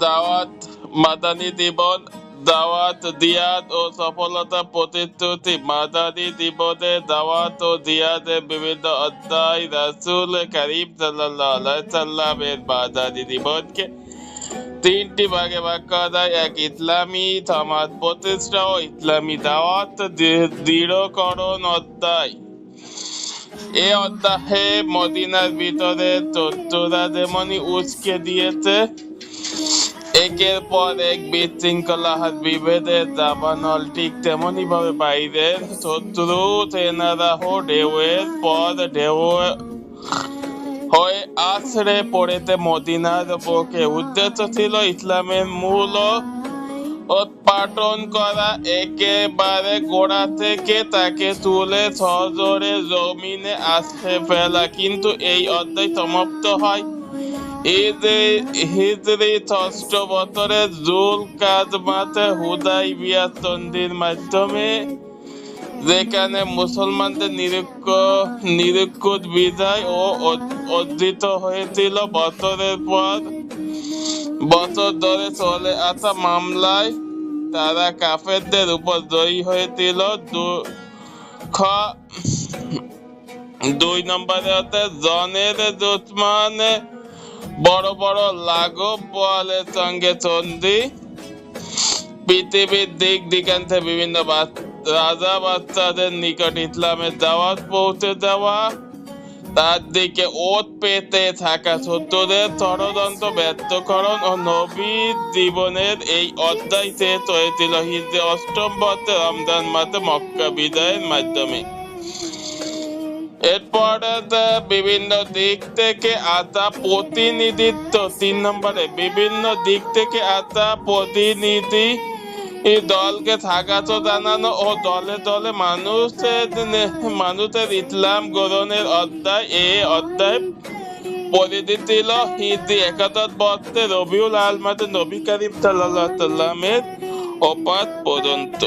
দাওয়াত, মাদানী জীবন, দাওয়াত, জিহাদ ও সফলতা প্রতিশ্রুতি। মাদানী জীবনে দাওয়াত ও জিহাদের বিভিন্ন অধ্যায় রাসূল কারীম সাল্লাল্লাহু আলাইহি সাল্লামের মাদানী জীবনকে তিনটি ভাগে ভাগ করা যায়। এক, ইসলামী সমাজ প্রতিষ্ঠা ও ইসলামী দাওয়াত দৃঢ়করণ অধ্যায়। এ অধ্যায়ে মদিনার ভিতরে শত্রুরা যেমনি উস্কে দিয়েছে একের পর এক বিশৃঙ্খলা বিভেদের দাবানল, ঠিক তেমনি ভাবে বাইরের শত্রু সেনারাও ঢেউয়ের পর ঢেউ হয়ে আছড়ে পড়েছে মদিনার বুকে। উদ্দেশ্য ছিল ইসলামের মূল উৎপাটন করা, একেবারে গোড়া থেকে তাকে তুলে সজোরে জমিনে আছড়ে ফেলা। কিন্তু এই অধ্যায় সমাপ্ত হয় হিজরি ৬ষ্ঠ বছরের যুলকাদমাতে হুদাইবিয়া সন্ধির মাধ্যমে, যেখানে মুসলমানদের নিরঙ্কুশ বিজয় অর্জিত হয়েছিল। বছরের পর বছর ধরে চলে আসা মামলায় তারা কাফেরদের উপর জয়ী হয়েছিল। ২ নম্বরে হচ্ছে জনের দুশ্মন বড় বড় লাঘব বোয়ালের সঙ্গে সন্ধি। পৃথিবীর দিক দিগান্তে বিভিন্ন রাজা বাচ্চাদের নিকট ইসলামের দাওয়াত পৌঁছে দেওয়া, তার দিকে ওত পেতে থাকা শত্রুদের ষড়যন্ত্র ব্যর্থকরণ ও নবীর জীবনের এই অধ্যায় শেষ হয়েছিল হিজরি ৮ম বছর রমজান মাসে মক্কা বিজয়ের মাধ্যমে। এরপরে বিভিন্ন দিক থেকে আসা প্রতিনিধিত্ব। ৩ নম্বরে বিভিন্ন দিক থেকে আসা প্রতিনিধি দলকে স্বাগত জানানো ও দলে দলে মানুষের ইসলাম গ্রহণের অধ্যায়। এই অধ্যায় পরিধি ছিল হিজরি ৭১ বছরে রবিউল আউয়াল মাসে নবী করিম সাল্লাল্লাহু আলাইহি ওয়াসাল্লামের ওফাত পর্যন্ত।